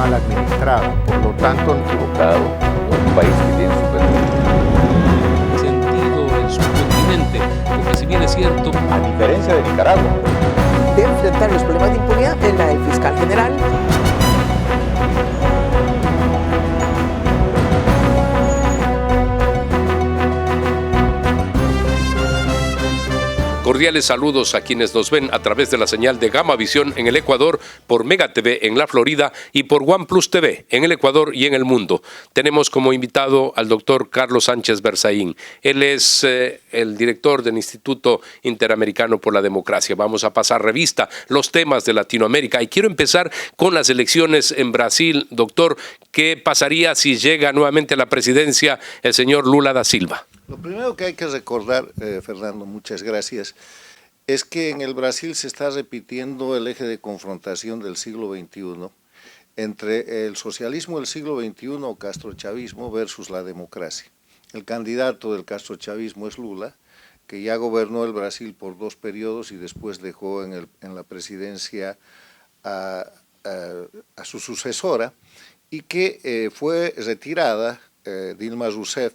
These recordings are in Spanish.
mal administrada. Por lo tanto, equivocado, un país que tiene su petróleo. Sentido en su continente, porque si bien es cierto, A diferencia de Nicaragua, de enfrentar los problemas de impunidad en la del fiscal general. cordiales saludos a quienes nos ven a través de la señal de Gama Visión en el Ecuador, por Mega TV en la Florida y por OnePlus TV en el Ecuador y en el mundo. Tenemos como invitado al doctor Carlos Sánchez Berzaín. Él es el director del Instituto Interamericano por la Democracia. Vamos a pasar revista los temas de Latinoamérica y quiero empezar con las elecciones en Brasil. Doctor, ¿qué pasaría si llega nuevamente a la presidencia el señor Lula da Silva? Lo primero que hay que recordar, Fernando, muchas gracias, es que en el Brasil se está repitiendo el eje de confrontación del siglo XXI entre el socialismo del siglo XXI o castrochavismo versus la democracia. El candidato del castrochavismo es Lula, que ya gobernó el Brasil por 2 periodos y después dejó en la presidencia a su sucesora y que fue retirada, Dilma Rousseff,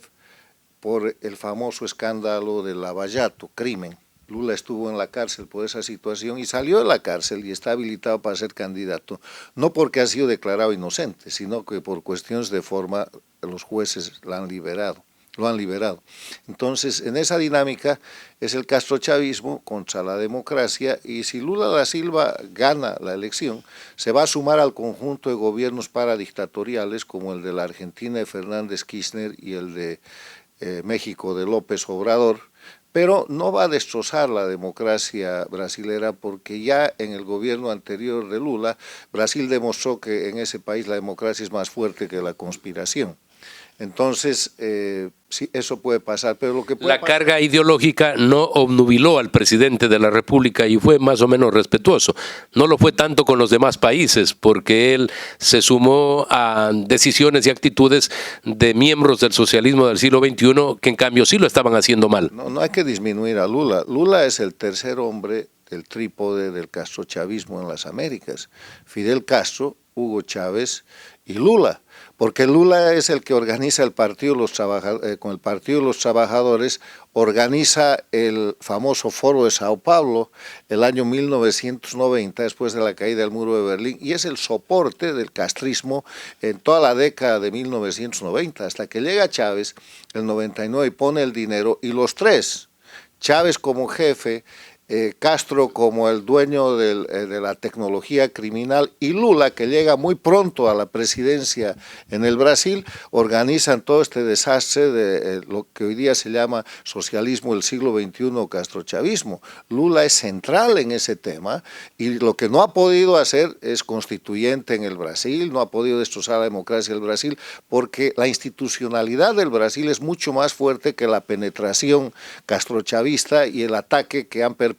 por el famoso escándalo del Lava Jato, crimen. Lula estuvo en la cárcel por esa situación y salió de la cárcel y está habilitado para ser candidato, no porque ha sido declarado inocente, sino que por cuestiones de forma los jueces lo han liberado. Entonces, en esa dinámica es el castrochavismo contra la democracia y si Lula da Silva gana la elección, se va a sumar al conjunto de gobiernos paradictatoriales como el de la Argentina de Fernández Kirchner y el de México de López Obrador, pero no va a destrozar la democracia brasilera porque ya en el gobierno anterior de Lula, Brasil demostró que en ese país la democracia es más fuerte que la conspiración. Entonces, sí, eso puede pasar, pero lo que puede pasar... carga ideológica no obnubiló al presidente de la República y fue más o menos respetuoso. No lo fue tanto con los demás países, porque él se sumó a decisiones y actitudes de miembros del socialismo del siglo XXI que en cambio sí lo estaban haciendo mal. No hay que disminuir a Lula. Lula es el tercer hombre del trípode del castrochavismo en las Américas. Fidel Castro, Hugo Chávez y Lula. Porque Lula es el que organiza el Partido de los Trabajadores, con el Partido de los Trabajadores organiza el famoso Foro de Sao Paulo el año 1990, después de la caída del muro de Berlín, y es el soporte del castrismo en toda la década de 1990, hasta que llega Chávez, el 99, y pone el dinero, y los tres, Chávez como jefe, Castro como el dueño de la tecnología criminal y Lula, que llega muy pronto a la presidencia en el Brasil, organizan todo este desastre de lo que hoy día se llama socialismo del siglo XXI o castrochavismo. Lula es central en ese tema y lo que no ha podido hacer es constituyente en el Brasil, no ha podido destrozar la democracia del Brasil porque la institucionalidad del Brasil es mucho más fuerte que la penetración castrochavista y el ataque que han perpetrado,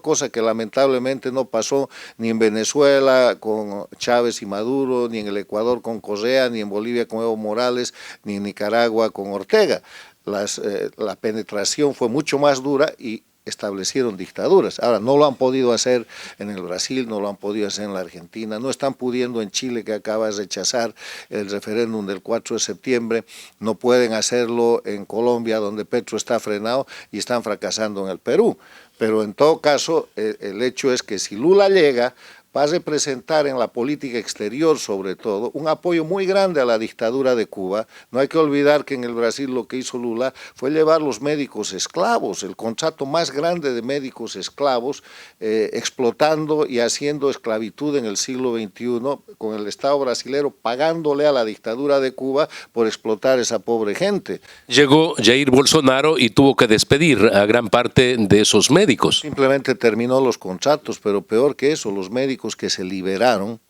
cosa que lamentablemente no pasó ni en Venezuela con Chávez y Maduro, ni en el Ecuador con Correa, ni en Bolivia con Evo Morales, ni en Nicaragua con Ortega. La penetración fue mucho más dura y establecieron dictaduras. Ahora, no lo han podido hacer en el Brasil, no lo han podido hacer en la Argentina, no están pudiendo en Chile, que acaba de rechazar el referéndum del 4 de septiembre, no pueden hacerlo en Colombia, donde Petro está frenado, y están fracasando en el Perú. Pero en todo caso, el hecho es que si Lula llega, va a representar en la política exterior, sobre todo, un apoyo muy grande a la dictadura de Cuba. No hay que olvidar que en el Brasil lo que hizo Lula fue llevar los médicos esclavos, el contrato más grande de médicos esclavos, explotando y haciendo esclavitud en el siglo XXI, con el Estado brasilero pagándole a la dictadura de Cuba por explotar a esa pobre gente. Llegó Jair Bolsonaro y tuvo que despedir a gran parte de esos médicos. Simplemente terminó los contratos, pero peor que eso, los médicos que se liberaron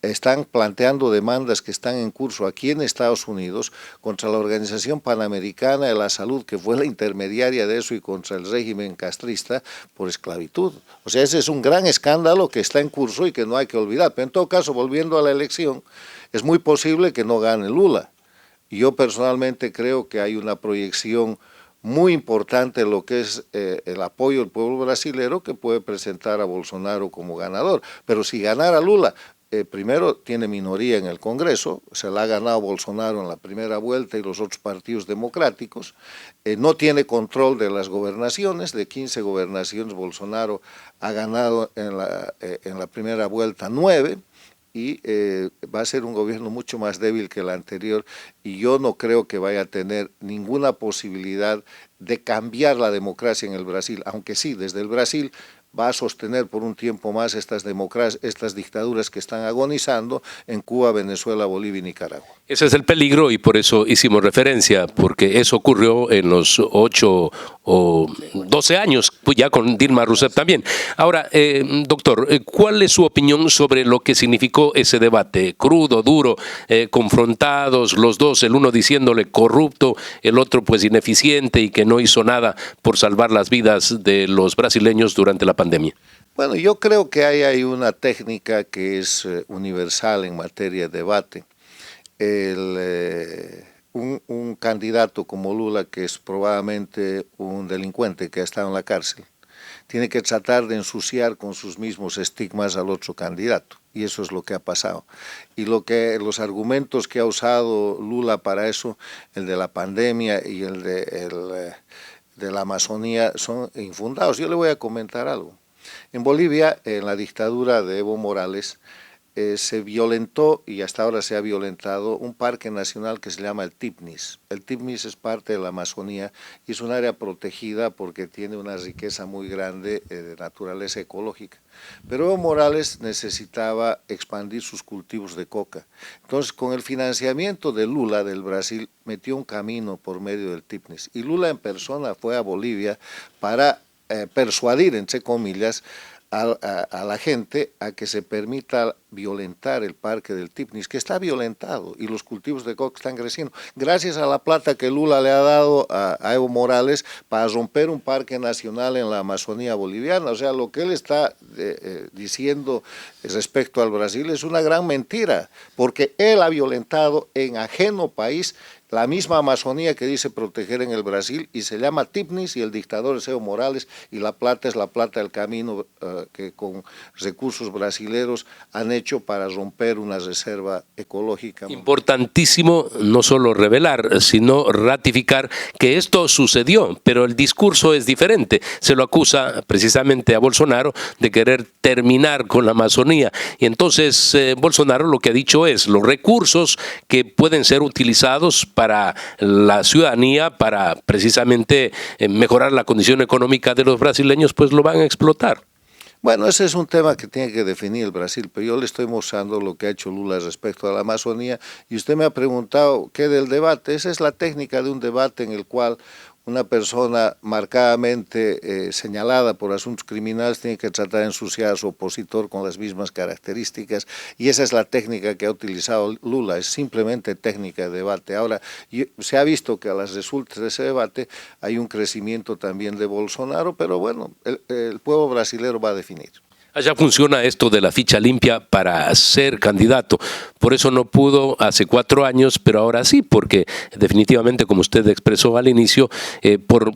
están planteando demandas que están en curso aquí en Estados Unidos contra la Organización Panamericana de la Salud, que fue la intermediaria de eso, y contra el régimen castrista por esclavitud. O sea, ese es un gran escándalo que está en curso y que no hay que olvidar. Pero en todo caso, volviendo a la elección, es muy posible que no gane Lula. Y yo personalmente creo que hay una proyección muy importante lo que es el apoyo del pueblo brasilero, que puede presentar a Bolsonaro como ganador. Pero si ganara Lula, primero tiene minoría en el Congreso, se la ha ganado Bolsonaro en la primera vuelta y los otros partidos democráticos, no tiene control de las gobernaciones, de 15 gobernaciones Bolsonaro ha ganado en la primera vuelta 9, y va a ser un gobierno mucho más débil que el anterior, y yo no creo que vaya a tener ninguna posibilidad de cambiar la democracia en el Brasil, aunque sí, desde el Brasil va a sostener por un tiempo más estas dictaduras que están agonizando en Cuba, Venezuela, Bolivia y Nicaragua. Ese es el peligro y por eso hicimos referencia, porque eso ocurrió en los 8 o 12 años, pues ya con Dilma Rousseff también. Ahora, doctor, ¿cuál es su opinión sobre lo que significó ese debate? Crudo, duro, confrontados los dos, el uno diciéndole corrupto, el otro pues ineficiente y que no hizo nada por salvar las vidas de los brasileños durante la pandemia. Bueno, yo creo que hay una técnica que es universal en materia de debate. Un candidato como Lula, que es probablemente un delincuente que ha estado en la cárcel, tiene que tratar de ensuciar con sus mismos estigmas al otro candidato, y eso es lo que ha pasado. Y los argumentos que ha usado Lula para eso, el de la pandemia y el de la Amazonía, son infundados. Yo le voy a comentar algo. En Bolivia, en la dictadura de Evo Morales, se violentó, y hasta ahora se ha violentado, un parque nacional que se llama el Tipnis. El Tipnis es parte de la Amazonía y es un área protegida porque tiene una riqueza muy grande de naturaleza ecológica. Pero Evo Morales necesitaba expandir sus cultivos de coca. Entonces, con el financiamiento de Lula del Brasil, metió un camino por medio del Tipnis. Y Lula en persona fue a Bolivia para persuadir, entre comillas, a la gente a que se permita violentar el parque del Tipnis, que está violentado, y los cultivos de coca están creciendo, gracias a la plata que Lula le ha dado a Evo Morales para romper un parque nacional en la Amazonía boliviana. O sea, lo que él está diciendo respecto al Brasil es una gran mentira, porque él ha violentado en ajeno país la misma Amazonía que dice proteger en el Brasil, y se llama Tipnis, y el dictador es Evo Morales, y la plata es la plata del camino que con recursos brasileros han hecho para romper una reserva ecológica. Importantísimo no solo revelar, sino ratificar que esto sucedió, pero el discurso es diferente. Se lo acusa precisamente a Bolsonaro de querer terminar con la Amazonía, y entonces Bolsonaro lo que ha dicho es los recursos que pueden ser utilizados para la ciudadanía, para precisamente mejorar la condición económica de los brasileños, pues lo van a explotar. Bueno, ese es un tema que tiene que definir el Brasil, pero yo le estoy mostrando lo que ha hecho Lula respecto a la Amazonía, y usted me ha preguntado qué del debate. Esa es la técnica de un debate en el cual una persona marcadamente señalada por asuntos criminales tiene que tratar de ensuciar a su opositor con las mismas características, y esa es la técnica que ha utilizado Lula, es simplemente técnica de debate. Ahora, se ha visto que a las resultas de ese debate hay un crecimiento también de Bolsonaro, pero bueno, el pueblo brasileño va a definir. Allá funciona esto de la ficha limpia para ser candidato. Por eso no pudo hace 4 años, pero ahora sí, porque definitivamente, como usted expresó al inicio, por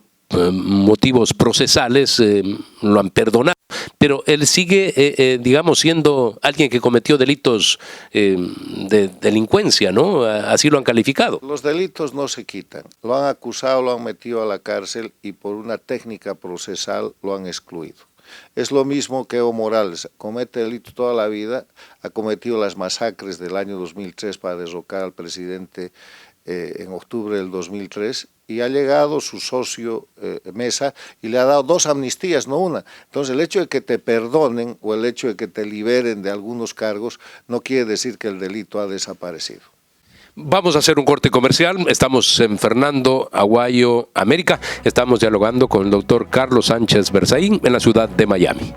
motivos procesales lo han perdonado. Pero él sigue, digamos, siendo alguien que cometió delitos de delincuencia, ¿no? Así lo han calificado. Los delitos no se quitan. Lo han acusado, lo han metido a la cárcel y por una técnica procesal lo han excluido. Es lo mismo que Evo Morales, comete delito toda la vida, ha cometido las masacres del año 2003 para derrocar al presidente en octubre del 2003, y ha llegado su socio Mesa y le ha dado 2 amnistías, no una. Entonces el hecho de que te perdonen o el hecho de que te liberen de algunos cargos no quiere decir que el delito ha desaparecido. Vamos a hacer un corte comercial. Estamos en Fernando Aguayo, América. Estamos dialogando con el doctor Carlos Sánchez Berzaín en la ciudad de Miami.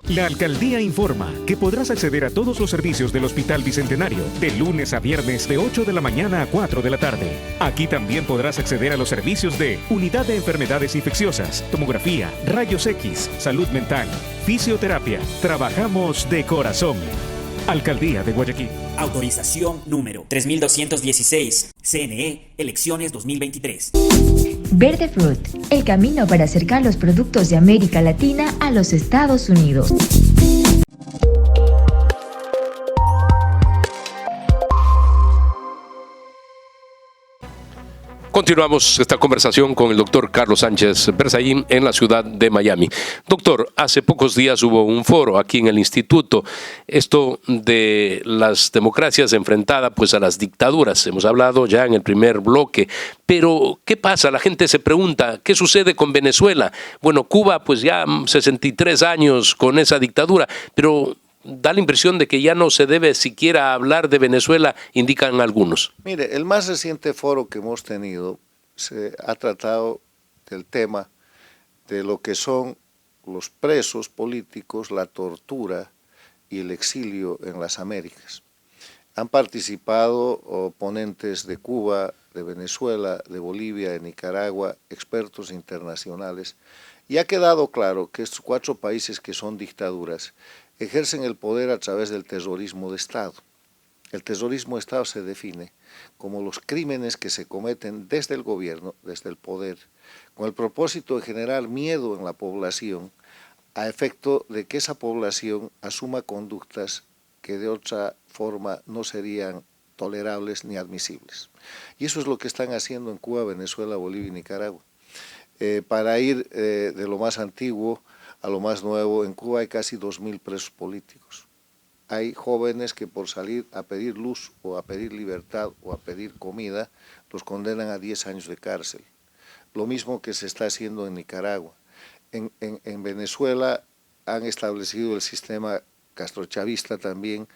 La Alcaldía informa que podrás acceder a todos los servicios del Hospital Bicentenario de lunes a viernes de 8 de la mañana a 4 de la tarde. Aquí también podrás acceder a los servicios de Unidad de Enfermedades Infecciosas, Tomografía, Rayos X, Salud Mental, Fisioterapia. Trabajamos de corazón. Alcaldía de Guayaquil. Autorización número 3216. CNE, Elecciones 2023. Verde Fruit, el camino para acercar los productos de América Latina a los Estados Unidos. Continuamos esta conversación con el doctor Carlos Sánchez Berzaín en la ciudad de Miami. Doctor, hace pocos días hubo un foro aquí en el instituto, esto de las democracias enfrentadas pues a las dictaduras. Hemos hablado ya en el primer bloque, pero ¿qué pasa? La gente se pregunta, ¿qué sucede con Venezuela? Bueno, Cuba pues ya 63 años con esa dictadura, pero da la impresión de que ya no se debe siquiera hablar de Venezuela, indican algunos. Mire, el más reciente foro que hemos tenido se ha tratado del tema de lo que son los presos políticos, la tortura y el exilio en las Américas. Han participado ponentes de Cuba, de Venezuela, de Bolivia, de Nicaragua, expertos internacionales, y ha quedado claro que estos 4 países que son dictaduras ejercen el poder a través del terrorismo de Estado. El terrorismo de Estado se define como los crímenes que se cometen desde el gobierno, desde el poder, con el propósito de generar miedo en la población, a efecto de que esa población asuma conductas que de otra forma no serían tolerables ni admisibles. Y eso es lo que están haciendo en Cuba, Venezuela, Bolivia y Nicaragua. Para ir de lo más antiguo a lo más nuevo, en Cuba hay casi 2.000 presos políticos. Hay jóvenes que por salir a pedir luz o a pedir libertad o a pedir comida, los condenan a 10 años de cárcel. Lo mismo que se está haciendo en Nicaragua. En Venezuela han establecido el sistema castrochavista también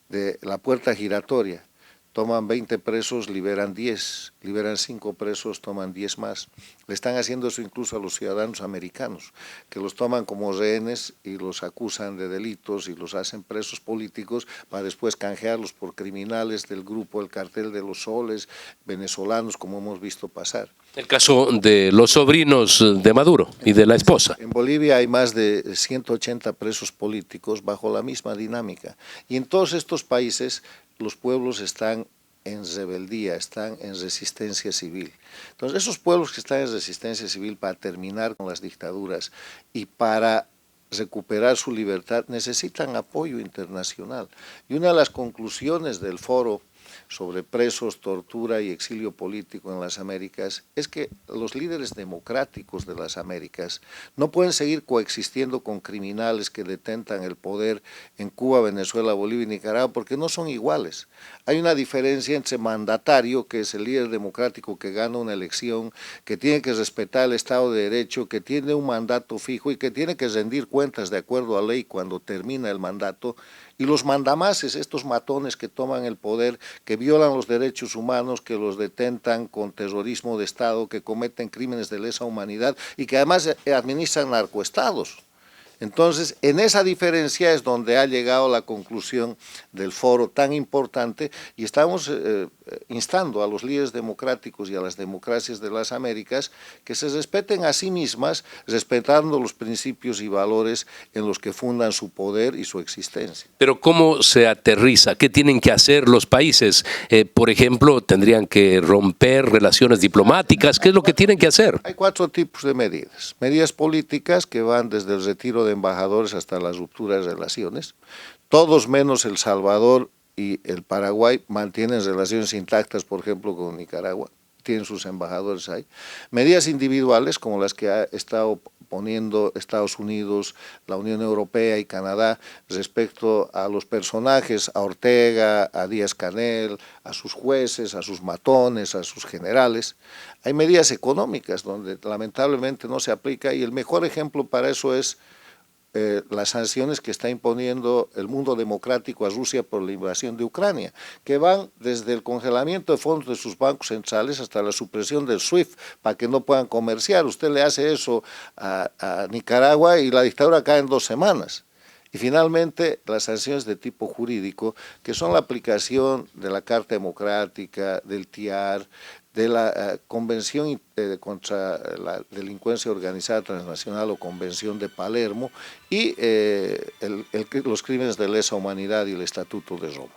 de la puerta giratoria. Toman 20 presos, liberan 10, liberan 5 presos, toman 10 más. Le están haciendo eso incluso a los ciudadanos americanos, que los toman como rehenes y los acusan de delitos y los hacen presos políticos para después canjearlos por criminales del grupo, el cartel de los soles, venezolanos, como hemos visto pasar. El caso de los sobrinos de Maduro y de la esposa. En Bolivia hay más de 180 presos políticos bajo la misma dinámica. Y en todos estos países los pueblos están en rebeldía, están en resistencia civil. Entonces, esos pueblos que están en resistencia civil para terminar con las dictaduras y para recuperar su libertad necesitan apoyo internacional. Y una de las conclusiones del foro sobre presos, tortura y exilio político en las Américas es que los líderes democráticos de las Américas no pueden seguir coexistiendo con criminales que detentan el poder en Cuba, Venezuela, Bolivia y Nicaragua porque no son iguales. Hay una diferencia entre mandatario, que es el líder democrático que gana una elección, que tiene que respetar el Estado de Derecho, que tiene un mandato fijo y que tiene que rendir cuentas de acuerdo a ley cuando termina el mandato, y los mandamases, estos matones que toman el poder, que violan los derechos humanos, que los detentan con terrorismo de Estado, que cometen crímenes de lesa humanidad y que además administran narcoestados. Entonces, en esa diferencia es donde ha llegado la conclusión del foro tan importante y estamos instando a los líderes democráticos y a las democracias de las Américas que se respeten a sí mismas, respetando los principios y valores en los que fundan su poder y su existencia. Pero ¿cómo se aterriza? ¿Qué tienen que hacer los países? Por ejemplo, ¿tendrían que romper relaciones diplomáticas? ¿Qué es lo que tienen que hacer? Hay 4 tipos de medidas. Medidas políticas que van desde el retiro de embajadores hasta las rupturas de relaciones. Todos menos El Salvador y el Paraguay mantienen relaciones intactas, por ejemplo, con Nicaragua, tienen sus embajadores ahí. Medidas individuales, como las que ha estado poniendo Estados Unidos, la Unión Europea y Canadá respecto a los personajes, a Ortega, a Díaz-Canel, a sus jueces, a sus matones, a sus generales. Hay medidas económicas donde lamentablemente no se aplica y el mejor ejemplo para eso es las sanciones que está imponiendo el mundo democrático a Rusia por la invasión de Ucrania, que van desde el congelamiento de fondos de sus bancos centrales hasta la supresión del SWIFT para que no puedan comerciar. Usted le hace eso a Nicaragua y la dictadura cae en 2 semanas. Y finalmente, las sanciones de tipo jurídico, que son la aplicación de la Carta Democrática, del TIAR, de la Convención contra la Delincuencia Organizada Transnacional o Convención de Palermo y los crímenes de lesa humanidad y el Estatuto de Roma.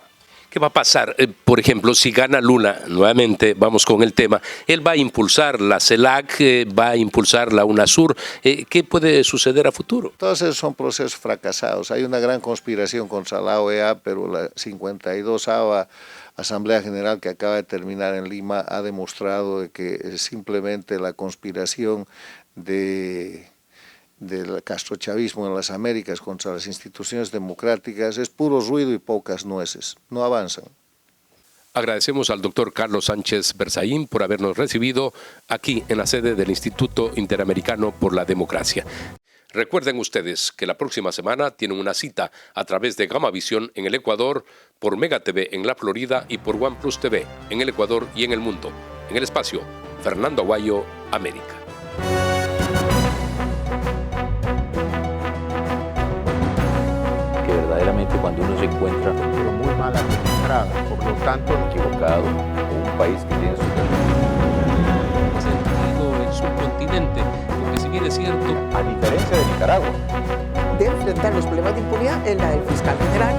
¿Qué va a pasar? Por ejemplo, si gana Lula, nuevamente vamos con el tema, él va a impulsar la CELAC, va a impulsar la UNASUR. ¿Qué puede suceder a futuro? Todos esos son procesos fracasados. Hay una gran conspiración contra la OEA, pero la 52ª Asamblea General que acaba de terminar en Lima ha demostrado que simplemente la conspiración del castrochavismo en las Américas contra las instituciones democráticas es puro ruido y pocas nueces, no avanzan. Agradecemos al doctor Carlos Sánchez Berzaín por habernos recibido aquí en la sede del Instituto Interamericano por la Democracia. Recuerden ustedes que la próxima semana tienen una cita a través de Gamavisión en el Ecuador, por Mega TV en la Florida y por OnePlus TV en el Ecuador y en el mundo. En el espacio, Fernando Aguayo, América. Que verdaderamente cuando uno se encuentra pero muy mal administrada. Por lo tanto, equivocado o un país que tiene su Sentido el subcontinente, porque si bien es cierto, a diferencia de Nicaragua, De enfrentar los problemas de impunidad en la del fiscal general.